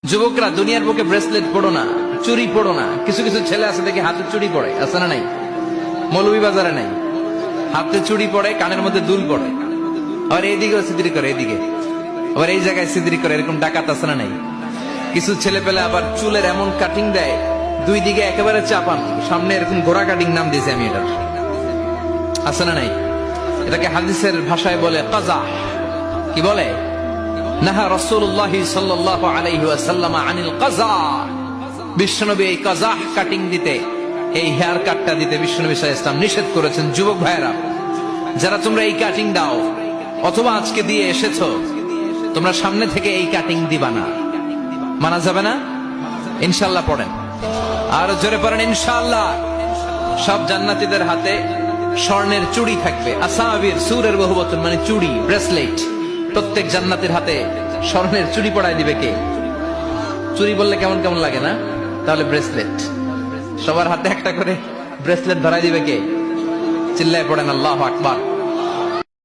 যুবকরা দুনিয়ার বুকে ব্রেসলেট পড়ো না, চুরি পড়ো না। কিছু কিছু ছেলে আছে দেখি হাতে চুরি পড়ে, আছে না নাই? মৌলভী বাজারে নাই, হাতে চুরি পড়ে, কানের মধ্যে দুল পড়ে, আবার এইদিকেও সিদ্রি করে, এদিকে আবার এই জায়গায় সিদ্রি করে, এরকম ডাকাত আছে না নাই? কিছু ছেলে পেলে আবার চুলের এমন কাটিং দেয়, দুই দিকে একেবারে চাপান, সামনে এরকম ঘোড়া কাটিং, নাম দিয়েছে আমি এটার, আছে না নাই? এটাকে হাদিসের ভাষায় বলে কাজা। কি বলে? নাহা রাসূলুল্লাহ সাল্লাল্লাহু আলাইহি ওয়াসাল্লাম আনিল কাজা। বিশ্বনবী এই কাজা কাটিং দিতে, এই হেয়ার কাটটা দিতে বিশ্বনবী সাল্লাল্লাহু আলাইহি ওয়াসাল্লাম নিষেধ করেছেন। যুবক ভাইরা, যারা তোমরা এই কাটিং দাও অথবা আজকে দিয়ে এসেছো, তোমরা সামনে থেকে এই কাটিং দিবা না, মানা যাবে না। ইনশাআল্লাহ পড়েন, আর জোরে পড়েন ইনশাআল্লাহ। সব জান্নাতীদের হাতে স্বর্ণের চুড়ি থাকবে, আসাবির, সুরের বহুবচন মানে চুড়ি, ব্রেসলেট। প্রত্যেক জান্নাতের হাতে স্বর্ণের চুড়ি পড়ায় দিবে কে? চুড়ি বললে কেমন কেমন লাগে না? তাহলে ব্রেসলেট, সবার হাতে একটা করে ব্রেসলেট ধরাই দিবে কে? চিল্লায় পড়েন আল্লাহু আকবার।